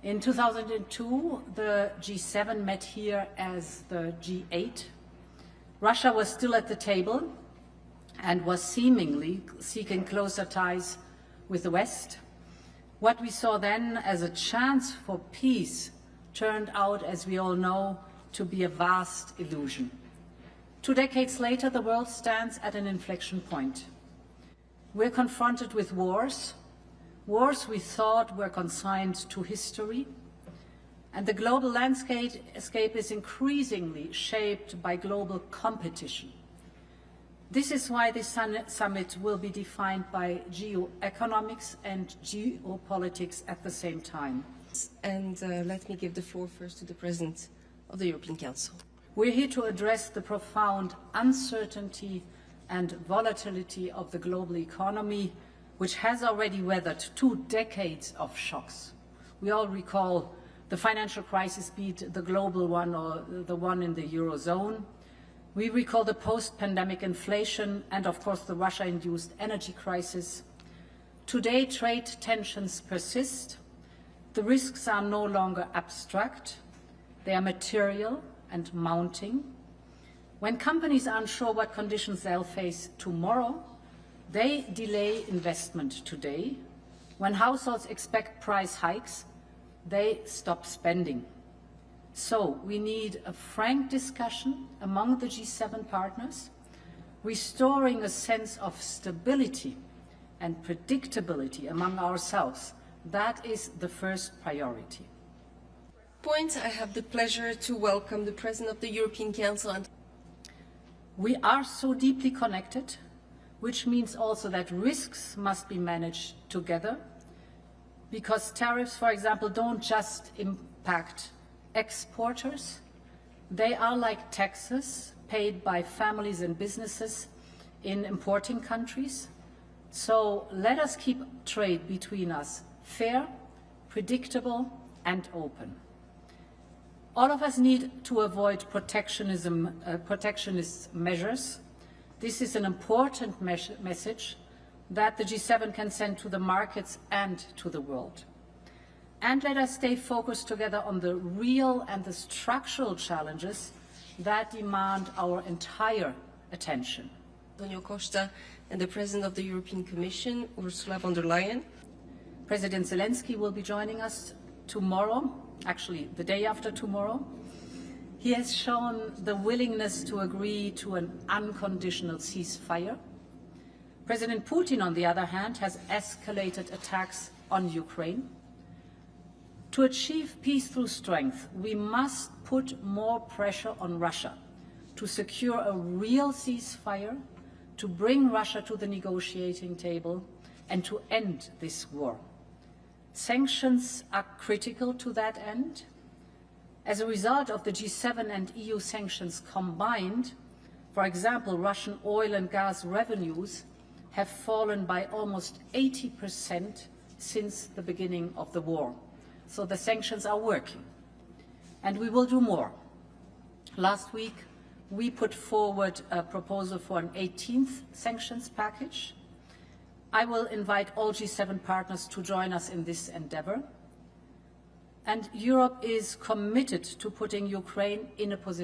In 2002, the G7 met here as the G8. Russia was still at the table and was seemingly seeking closer ties with the West. What we saw then as a chance for peace turned out, as we all know, to be a vast illusion. 2 decades later, the world stands at an inflection point. We're confronted with wars we thought were consigned to history, and the global landscape is increasingly shaped by global competition. This is why this summit will be defined by geoeconomics and geopolitics at the same time. And let me give the floor first to the President of the European Council. We're here to address the profound uncertainty and volatility of the global economy, which has already weathered 2 decades of shocks. We all recall the financial crisis, be it the global one or the one in the Eurozone. We recall the post-pandemic inflation and, of course, the Russia-induced energy crisis. Today, trade tensions persist. The risks are no longer abstract. They are material and mounting. When companies are unsure what conditions they'll face tomorrow, they delay investment today. When households expect price hikes, they stop spending. So we need a frank discussion among the G7 partners, restoring a sense of stability and predictability among ourselves. That is the first priority. I have the pleasure to welcome the President of the European Council. We are so deeply connected, which means also that risks must be managed together, because tariffs, for example, don't just impact exporters. They are like taxes paid by families and businesses in importing countries. So let us keep trade between us fair, predictable, and open. All of us need to avoid protectionist measures. This is an important message that the G7 can send to the markets and to the world. And let us stay focused together on the real and the structural challenges that demand our entire attention. Antonio Costa and the President of the European Commission, Ursula von der Leyen. President Zelensky will be joining us tomorrow, actually the day after tomorrow. He has shown the willingness to agree to an unconditional ceasefire. President Putin, on the other hand, has escalated attacks on Ukraine. To achieve peace through strength, we must put more pressure on Russia to secure a real ceasefire, to bring Russia to the negotiating table, and to end this war. Sanctions are critical to that end. As a result of the G7 and EU sanctions combined, for example, Russian oil and gas revenues have fallen by almost 80% since the beginning of the war. So the sanctions are working. And we will do more. Last week, we put forward a proposal for an 18th sanctions package. I will invite all G7 partners to join us in this endeavour. And Europe is committed to putting Ukraine in a position